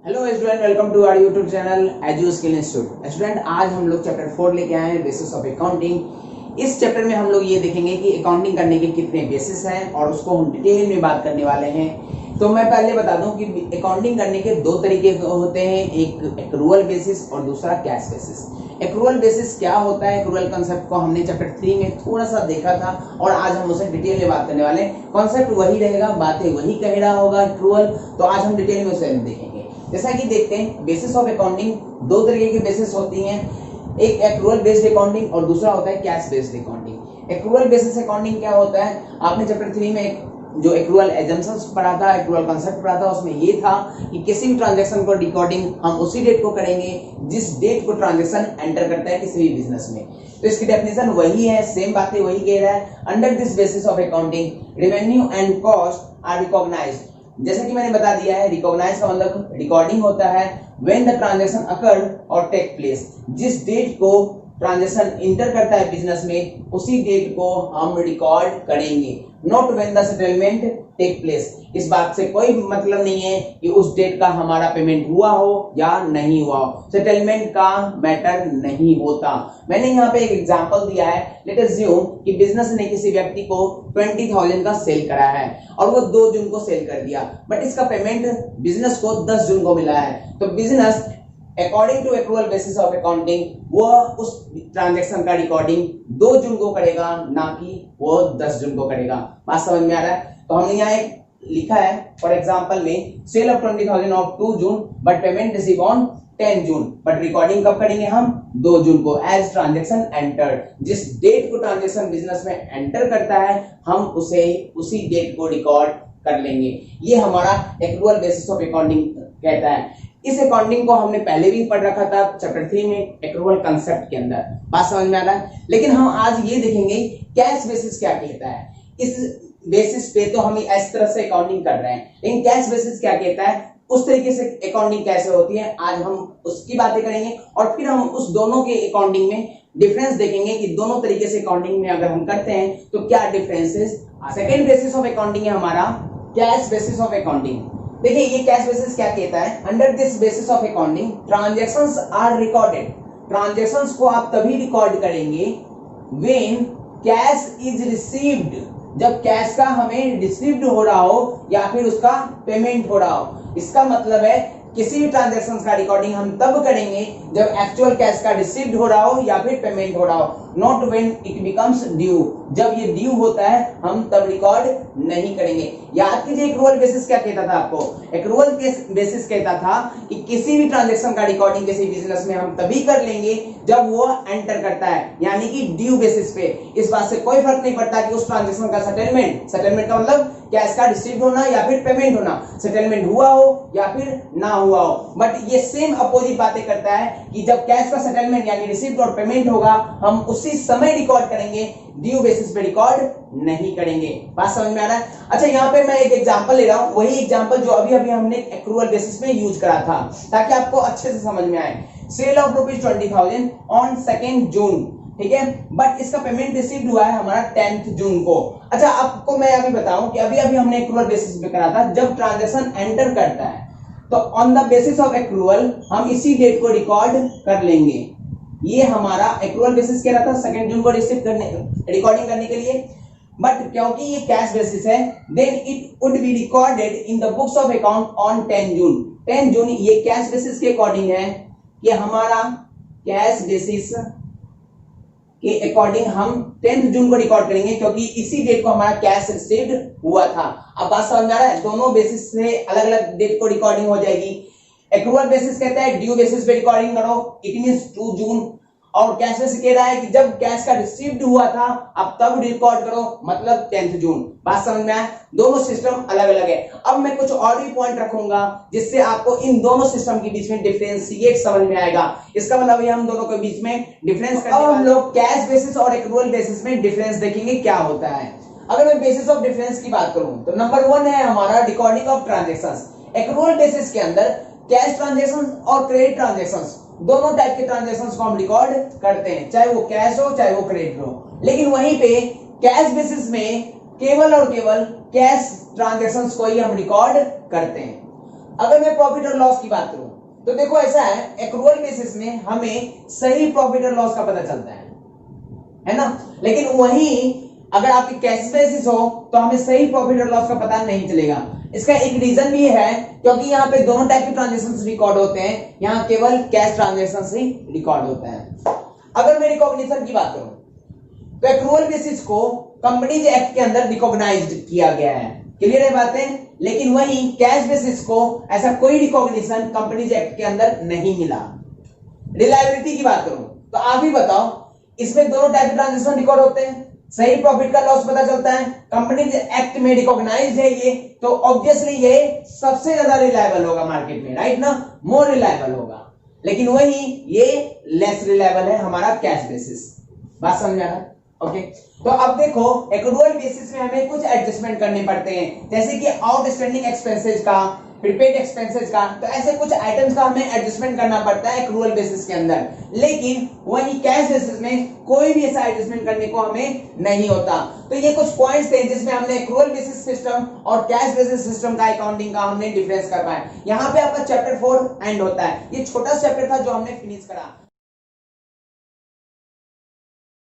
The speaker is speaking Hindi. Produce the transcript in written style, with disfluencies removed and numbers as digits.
Hello student, welcome to our YouTube channel Edu Skill Institute. Student, आज हम लोग चैप्टर 4 लेके आए हैं, बेसिस ऑफ अकाउंटिंग। इस चैप्टर में हम लोग ये देखेंगे कि अकाउंटिंग करने के कितने बेसिस हैं और उसको हम डिटेल में बात करने वाले हैं। तो मैं पहले बता दूं कि अकाउंटिंग करने के दो तरीके होते हैं, एक एक्रूअल बेसिस और दूसरा कैश बेसिस। एक्रूअल बेसिस क्या होता है, एक्रूअल कंसेप्ट को हमने चैप्टर 3 में थोड़ा सा देखा था और आज हम उसे डिटेल में बात करने वाले हैं। कॉन्सेप्ट वही रहेगा, बातें वही कह रहा होगा एक्रूअल, तो आज हम डिटेल में उसे देखेंगे। जैसा कि देखते हैं, बेसिस ऑफ अकाउंटिंग दो तरीके की बेसिस होती हैं, एक एक्रूअल बेस्ड अकाउंटिंग और दूसरा होता है cash based accounting. Accrual basis accounting क्या होता है, आपने चैप्टर 3 में जो एक्रूअल एजम्पशंस पढ़ा था, एक्रूअल कांसेप्ट पढ़ा था, उसमें ये था कि किसी भी ट्रांजैक्शन को रिकॉर्डिंग हम उसी डेट को करेंगे जिस डेट को ट्रांजैक्शन एंटर करता है किसी भी बिजनेस में। तो इसकी डेफिनेशन वही है, सेम बातें वही कह रहा है। Under this basis of accounting revenue and cost are recognised. जैसा कि मैंने बता दिया है, रिकॉग्नाइज का मतलब रिकॉर्डिंग होता है व्हेन द ट्रांजैक्शन अकर्ड और टेक प्लेस। जिस डेट को ट्रांजैक्शन इंटर करता है बिजनेस में उसी डेट को हम रिकॉर्ड करेंगे, not when the settlement take place. इस बात से कोई मतलब नहीं है कि उस डेट का हमारा पेमेंट हुआ हो या नहीं हुआ हो, सेटलमेंट का मैटर नहीं होता। मैंने यहाँ पे एक एग्जांपल दिया है, लेट अस अज्यूम कि बिजनेस ने किसी व्यक्ति को 20,000 का सेल करा है और वो 2 जून को सेल कर दिया, बट इसका पेमेंट बिजनेस को 10 जून को मिला है। तो business according to accrual basis of accounting वो उस ट्रांजैक्शन का रिकॉर्डिंग 2 जून को करेगा, ना कि वो 10 जून को करेगा। बात समझ में आ रहा है? तो हमने यहाँ एक लिखा है, फॉर एग्जांपल में sale of 20,000 of 2 June but payment receive on 10 June, but recording कब करेंगे हम? 2 जून को, एज ट्रांजैक्शन एंटर्ड। जिस डेट को ट्रांजैक्शन बिजनेस में एंटर करता है हम उसे उसी डेट को रिकॉर्ड कर लेंगे। ये हमारा एक्रूअल बेसिस ऑफ अकाउंटिंग कहता है। इस अकाउंटिंग को हमने पहले भी पढ़ रखा था चैप्टर 3 में एक्रूअल कंसेप्ट के अंदर। बात समझ में आ रहा है? लेकिन हम आज ये देखेंगे कैश बेसिस क्या कहता है। इस बेसिस पे तो हम इस तरह से अकाउंटिंग कर रहे हैं, लेकिन कैश बेसिस क्या कहता है, उस तरीके से अकाउंटिंग कैसे होती है, आज हम उसकी बातें करेंगे और फिर हम उस दोनों के अकाउंटिंग में डिफरेंस देखेंगे कि दोनों तरीके से अकाउंटिंग में अगर हम करते हैं तो क्या differences. Second basis of accounting है हमारा कैश बेसिस ऑफ अकाउंटिंग। देखिए ये कैश बेसिस क्या कहता है, under this basis of accounting transactions are recorded. Transactions को आप तभी रिकॉर्ड करेंगे व्हेन कैश इज रिसीव्ड, जब कैश का हमें रिसीव्ड हो रहा हो या फिर उसका पेमेंट हो रहा हो। इसका मतलब है किसी भी ट्रांजैक्शन का रिकॉर्डिंग हम तब करेंगे जब एक्चुअल कैश का रिसीव्ड हो रहा हो या फिर पेमेंट हो रहा हो, not when it becomes due. जब ये ड्यू होता है हम तब रिकॉर्ड नहीं करेंगे। याद कीजिए एक्रूअल बेसिस क्या कहता था आपको, एक्रूअल बेसिस कहता था कि किसी भी ट्रांजैक्शन का रिकॉर्डिंग किसी बिजनेस में हम तभी कर लेंगे जब वो एंटर करता है, यानी कि ड्यू बेसिस पे। इस बात से कोई फर्क नहीं पड़ता कि उस ट्रांजैक्शन का सेटलमेंट का मतलब कैश का रिसीव होना या फिर पेमेंट होना, सेटलमेंट हुआ हो या फिर ना हुआ हो। बट ये सेम अपोजिट बातें करता है कि जब कैश का सेटलमेंट यानी रिसीव्ड और पेमेंट होगा हम उसी समय रिकॉर्ड करेंगे, ड्यू बेसिस पे रिकॉर्ड नहीं करेंगे। बात समझ में आ रहा है? अच्छा, यहाँ पे मैं एक एग्जांपल ले रहा हूँ, वही एग्जांपल जो अभी अभी हमने एक्रूअल बेसिस में यूज करा था, ताकि आपको अच्छे से समझ में आए। सेल ऑफ ₹20,000 ऑन 2 जून, ठीक है, बट इसका पेमेंट रिसीव्ड हुआ है हमारा 10 जून को। अच्छा, आपको मैं अभी बताऊं कि अभी अभी हमने एक्रूअल बेसिस पे करा था, जब ट्रांजैक्शन एंटर करता है तो on the basis of accrual हम इसी डेट को रिकॉर्ड कर लेंगे। ये हमारा एक्रूअल बेसिस कह रहा था 2 जून को रिकॉर्डिंग करने के लिए, बट क्योंकि ये कैश बेसिस है then it would be recorded in the books of account on 10 June. 10 June ये कैश बेसिस के अकॉर्डिंग है कि हमारा कैश बेसिस के अकॉर्डिंग हम 10 जून को रिकॉर्ड करेंगे, क्योंकि इसी डेट को हमारा कैश रिसीव्ड हुआ था। अब बात समझ में आ रहा है? दोनों बेसिस से अलग अलग डेट को रिकॉर्डिंग हो जाएगी। एक्रूअल बेसिस कहता है ड्यू बेसिस पे रिकॉर्डिंग करो, इट मींस 2 जून, और कैश बेसिस कह रहा है कि जब कैश का रिसीव्ड हुआ था अब तब रिकॉर्ड करो, मतलब 10 जून। बात समझ में आया? दोनों सिस्टम अलग अलग है। अब मैं कुछ और भी पॉइंट रखूंगा जिससे आपको इन दोनों सिस्टम के बीच में डिफरेंशिएट समझ में आएगा। इसका मतलब ये हम दोनों के बीच में डिफरेंस करने वाले हैं। हम लोग कैश बेसिस और एक्रूअल बेसिस में डिफरेंस देखेंगे क्या होता है। अगर मैं बेसिस ऑफ डिफरेंस की बात करूं तो नंबर 1 है हमारा recording of transactions. Accrual basis के अंदर कैश ट्रांजैक्शन और क्रेडिट ट्रांजैक्शंस दोनों टाइप के ट्रांजैक्शंस को हम रिकॉर्ड करते हैं, चाहे वो कैश हो चाहे वो क्रेडिट हो। लेकिन वहीं पे कैश बेसिस में केवल और केवल कैश ट्रांजैक्शंस को ही हम रिकॉर्ड करते हैं। अगर मैं प्रॉफिट और लॉस की बात करूं तो देखो ऐसा है, एक्रूअल बेसिस में हमें सही प्रॉफिट और लॉस का पता चलता है ना, लेकिन वहीं अगर आपकी कैश बेसिस हो तो हमें सही प्रॉफिट और लॉस का पता नहीं चलेगा। इसका एक रीजन भी है, क्योंकि यहाँ पे दोनों टाइप के ट्रांजेक्शंस रिकॉर्ड होते हैं, यहाँ केवल कैश ट्रांजेक्शंस ही रिकॉर्ड होते हैं। अगर मैं रिकॉग्निशन की बात करूं तो एक्रूअल बेसिस को कंपनीज एक्ट के अंदर रिकॉग्नाइज्ड किया गया है, क्लियर है बातें, लेकिन वहीं कैश बेसिस को ऐसा कोई रिकॉग्निशन कंपनीज एक्ट के अंदर नहीं मिला। रिलायबिलिटी की बात करूं तो आप ही बताओ, इसमें दोनों टाइप के ट्रांजेक्शन रिकॉर्ड होते हैं, सही प्रॉफिट का लॉस पता चलता है, कंपनीज एक्ट में रिकॉग्नाइज्ड है ये, तो ऑब्वियसली ये सबसे ज्यादा रिलायबल होगा मार्केट में, राइट ना, मोर रिलायबल होगा। लेकिन वहीं ये लेस रिलायबल है हमारा कैश बेसिस। बात समझ आ रहा है? ओके, तो अब देखो एक्रूअल बेसिस में हमें कुछ एडजस्टमेंट करने पड़ते हैं, जैसे कि आउटस्टैंडिंग एक्सपेंसेस का, प्रीपेड एक्सपेंसेस का, तो ऐसे कुछ आइटम्स का हमें एडजस्टमेंट करना पड़ता है एक्रूअल बेसिस के अंदर। लेकिन वही कैश बेसिस में कोई भी ऐसा एडजस्टमेंट करने को हमें नहीं होता। तो ये कुछ पॉइंट्स थे जिसमें हमने एक्रूअल बेसिस सिस्टम और कैश बेसिस सिस्टम का अकाउंटिंग का हमने डिफरेंस कर पाया। यहाँ पे आपका चैप्टर 4 एंड होता है। ये छोटा चैप्टर था जो हमने फिनिश करा।